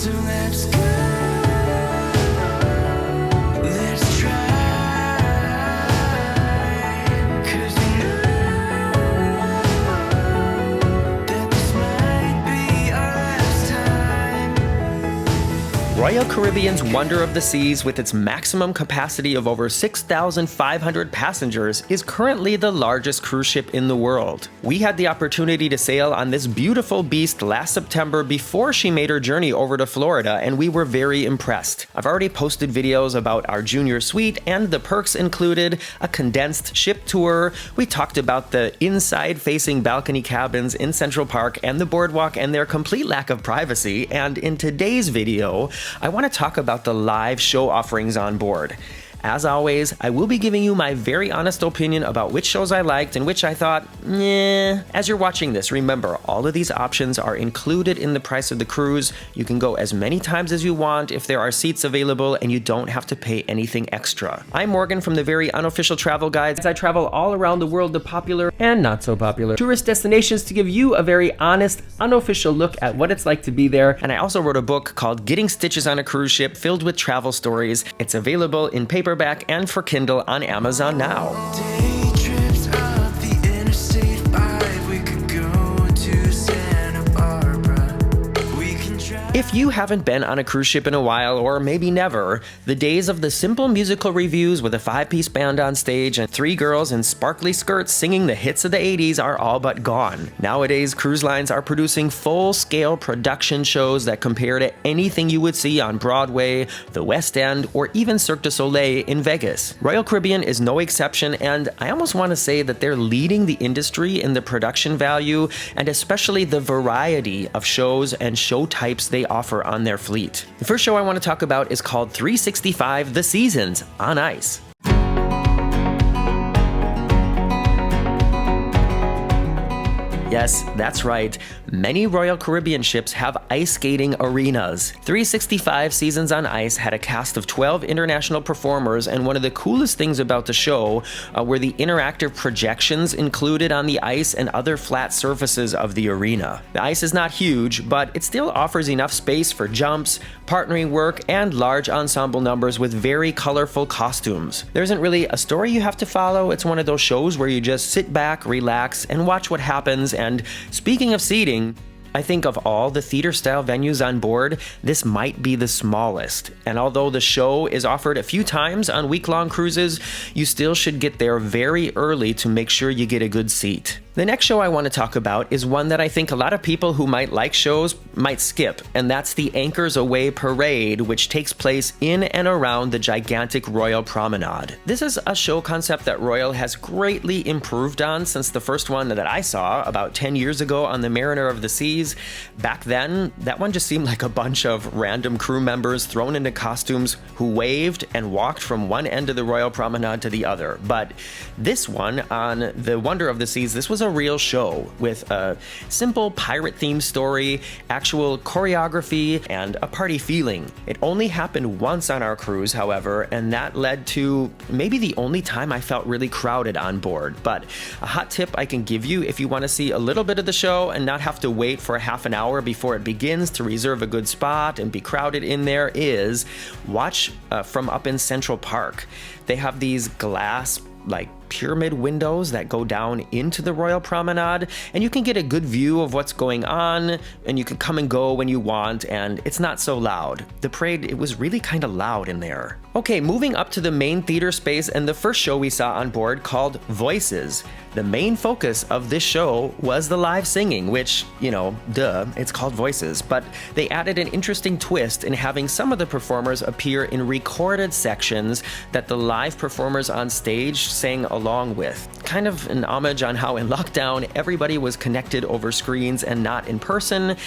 So let's go. Let's try. 'Cause we know that this might be our last time. Royal Caribbean's Wonder of the Seas, with its maximum capacity of over 6,500 passengers, is currently the largest cruise ship in the world. We had the opportunity to sail on this beautiful beast last September before she made her journey over to Florida, and we were very impressed. I've already posted videos about our junior suite and the perks included, a condensed ship tour. We talked about the inside-facing balcony cabins in Central Park and the boardwalk and their complete lack of privacy, and in today's video, I want to talk about the live show offerings on board. As always, I will be giving you my very honest opinion about which shows I liked and which I thought, meh. As you're watching this, remember, all of these options are included in the price of the cruise. You can go as many times as you want if there are seats available, and you don't have to pay anything extra. I'm Morgan from the Very Unofficial Travel Guides. I travel all around the world to popular and not so popular tourist destinations to give you a very honest, unofficial look at what it's like to be there. And I also wrote a book called Getting Stitches on a Cruise Ship, filled with travel stories. It's available in paperback and for Kindle on Amazon now. Day trips up the Interstate 5. We could go to Santa Barbara. We can try. If you haven't been on a cruise ship in a while, or maybe never, the days of the simple musical reviews with a 5-piece band on stage and 3 girls in sparkly skirts singing the hits of the 80s are all but gone. Nowadays, cruise lines are producing full-scale production shows that compare to anything you would see on Broadway, the West End, or even Cirque du Soleil in Vegas. Royal Caribbean is no exception, and I almost want to say that they're leading the industry in the production value and especially the variety of shows and show types they offer on their fleet. The first show I want to talk about is called 365 The Seasons on Ice. Yes, that's right. Many Royal Caribbean ships have ice skating arenas. 365 Seasons on Ice had a cast of 12 international performers, and one of the coolest things about the show were the interactive projections included on the ice and other flat surfaces of the arena. The ice is not huge, but it still offers enough space for jumps, partnering work, and large ensemble numbers with very colorful costumes. There isn't really a story you have to follow. It's one of those shows where you just sit back, relax, and watch what happens. And speaking of seating, I think of all the theater-style venues on board, this might be the smallest. And although the show is offered a few times on week-long cruises, you still should get there very early to make sure you get a good seat. The next show I want to talk about is one that I think a lot of people who might like shows might skip, and that's the Anchors Away Parade, which takes place in and around the gigantic Royal Promenade. This is a show concept that Royal has greatly improved on since the first one that I saw about 10 years ago on the Mariner of the Seas. Back then, that one just seemed like a bunch of random crew members thrown into costumes who waved and walked from one end of the Royal Promenade to the other. But this one, on the Wonder of the Seas, this was a real show with a simple pirate-themed story, actual choreography, and a party feeling. It only happened once on our cruise, however, and that led to maybe the only time I felt really crowded on board. But a hot tip I can give you if you want to see a little bit of the show and not have to wait for a half an hour before it begins to reserve a good spot and be crowded in there is watch from up in Central Park. They have these glass pyramid windows that go down into the Royal Promenade, and you can get a good view of what's going on, and you can come and go when you want, and it's not so loud. The parade, it was really kind of loud in there. Okay, moving up to the main theater space and the first show we saw on board, called Voices. The main focus of this show was the live singing, which, duh, it's called Voices, but they added an interesting twist in having some of the performers appear in recorded sections that the live performers on stage sang along with. Kind of an homage on how in lockdown everybody was connected over screens and not in person.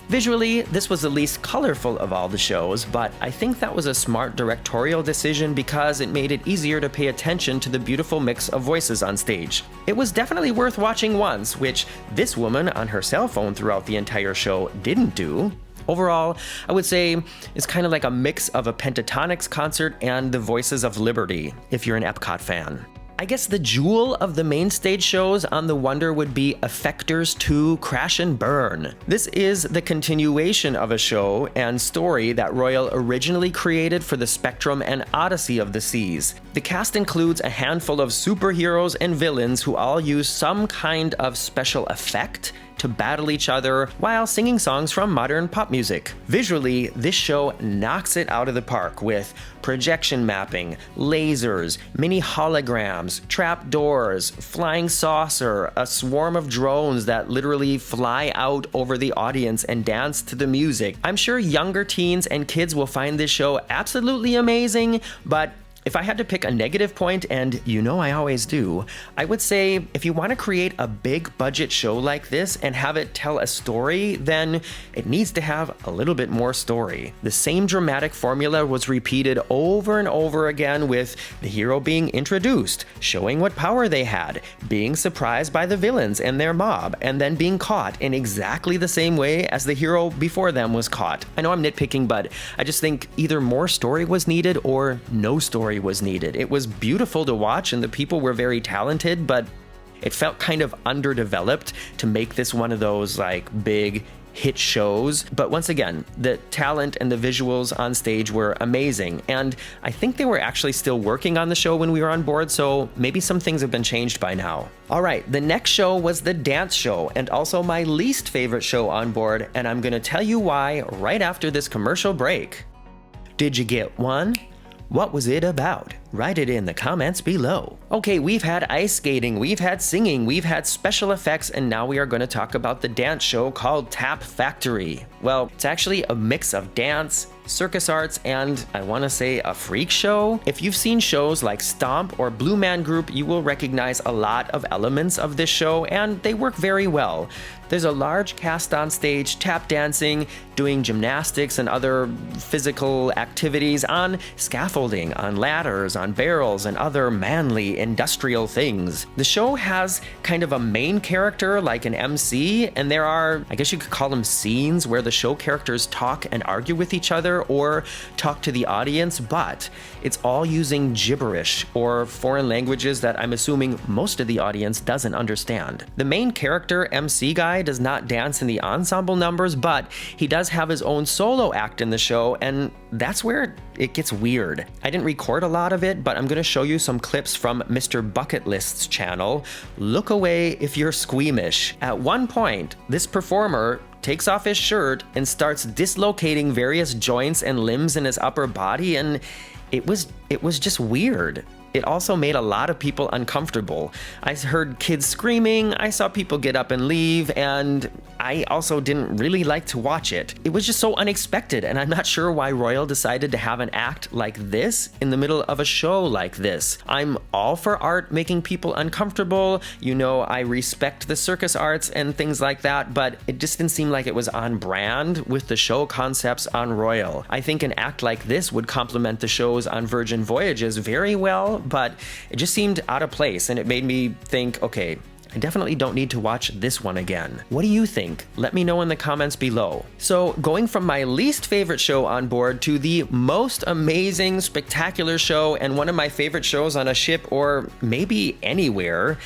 Visually, this was the least colorful of all the shows, but I think that was a smart directorial decision because it made it easier to pay attention to the beautiful mix of voices on stage. It was definitely worth watching once, which this woman on her cell phone throughout the entire show didn't do. Overall, I would say it's kind of like a mix of a Pentatonix concert and the Voices of Liberty, if you're an Epcot fan. I guess the jewel of the main stage shows on the Wonder would be Effectors 2 Crash and Burn. This is the continuation of a show and story that Royal originally created for the Spectrum and Odyssey of the Seas. The cast includes a handful of superheroes and villains who all use some kind of special effect to battle each other while singing songs from modern pop music. Visually, this show knocks it out of the park with projection mapping, lasers, mini holograms, trap doors, flying saucer, a swarm of drones that literally fly out over the audience and dance to the music. I'm sure younger teens and kids will find this show absolutely amazing, but if I had to pick a negative point, and you know I always do, I would say if you want to create a big budget show like this and have it tell a story, then it needs to have a little bit more story. The same dramatic formula was repeated over and over again, with the hero being introduced, showing what power they had, being surprised by the villains and their mob, and then being caught in exactly the same way as the hero before them was caught. I know I'm nitpicking, but I just think either more story was needed or no story was needed. It was beautiful to watch and the people were very talented, but it felt kind of underdeveloped to make this one of those like big hit shows. But once again, the talent and the visuals on stage were amazing, and I think they were actually still working on the show when we were on board, so maybe some things have been changed by now. Alright, the next show was the dance show, and also my least favorite show on board, and I'm gonna tell you why right after this commercial break. Did you get one? What was it about? Write it in the comments below. Okay, we've had ice skating, we've had singing, we've had special effects, and now we are going to talk about the dance show called Tap Factory. Well, it's actually a mix of dance, circus arts, and I want to say a freak show. If you've seen shows like Stomp or Blue Man Group, you will recognize a lot of elements of this show, and they work very well. There's a large cast on stage tap dancing, doing gymnastics and other physical activities on scaffolding, on ladders, on barrels, and other manly industrial things. The show has kind of a main character like an MC, and there are, I guess you could call them scenes, where the show characters talk and argue with each other or talk to the audience, but it's all using gibberish or foreign languages that I'm assuming most of the audience doesn't understand. The main character, MC guy, does not dance in the ensemble numbers, but he does have his own solo act in the show, and that's where it gets weird. I didn't record a lot of it, but I'm going to show you some clips from MrBucketList's channel. Look away if you're squeamish. At one point, this performer takes off his shirt and starts dislocating various joints and limbs in his upper body, and it was just weird. It also made a lot of people uncomfortable. I heard kids screaming, I saw people get up and leave, and I also didn't really like to watch it. It was just so unexpected, and I'm not sure why Royal decided to have an act like this in the middle of a show like this. I'm all for art making people uncomfortable. You know, I respect the circus arts and things like that, but it just didn't seem like it was on brand with the show concepts on Royal. I think an act like this would complement the shows on Virgin Voyages very well, but it just seemed out of place, and it made me think, okay, I definitely don't need to watch this one again. What do you think? Let me know in the comments below. So, going from my least favorite show on board to the most amazing, spectacular show, and one of my favorite shows on a ship or maybe anywhere,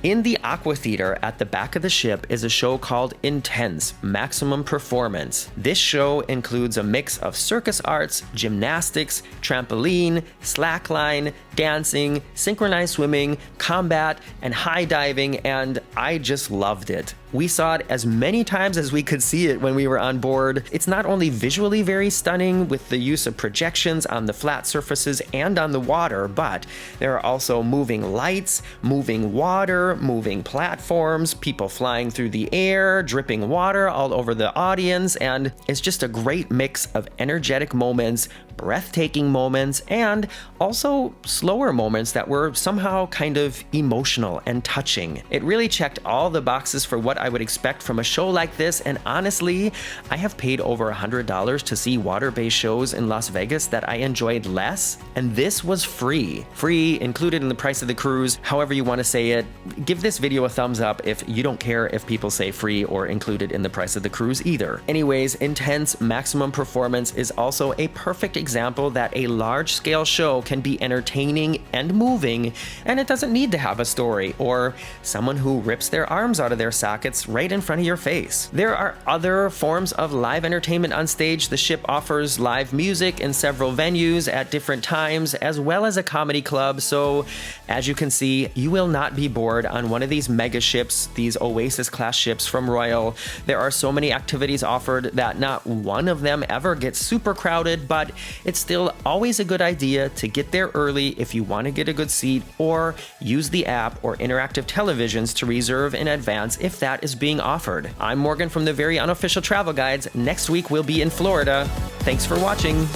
in the Aqua Theater at the back of the ship is a show called Intense Maximum Performance. This show includes a mix of circus arts, gymnastics, trampoline, slackline, dancing, synchronized swimming, combat, and high diving, and I just loved it. We saw it as many times as we could see it when we were on board. It's not only visually very stunning with the use of projections on the flat surfaces and on the water, but there are also moving lights, moving water, moving platforms, people flying through the air, dripping water all over the audience, and it's just a great mix of energetic moments, breathtaking moments, and also slower moments that were somehow kind of emotional and touching. It really checked all the boxes for what I would expect from a show like this, and honestly, I have paid over $100 to see water-based shows in Las Vegas that I enjoyed less, and this was free. Free, included in the price of the cruise, however you want to say it. give this video a thumbs up if you don't care if people say free or included in the price of the cruise either. Anyways, Intense Maximum Performance is also a perfect example that a large-scale show can be entertaining and moving, and it doesn't need to have a story or someone who rips their arms out of their sockets right in front of your face. There are other forms of live entertainment on stage. The ship offers live music in several venues at different times, as well as a comedy club, so as you can see, you will not be bored on one of these mega ships, these Oasis class ships from Royal. There are so many activities offered that not one of them ever gets super crowded, but it's still always a good idea to get there early if you want to get a good seat, or use the app or interactive televisions to reserve in advance if that is being offered. I'm Morgan from the Very Unofficial Travel Guides. Next week we'll be in Florida. Thanks for watching.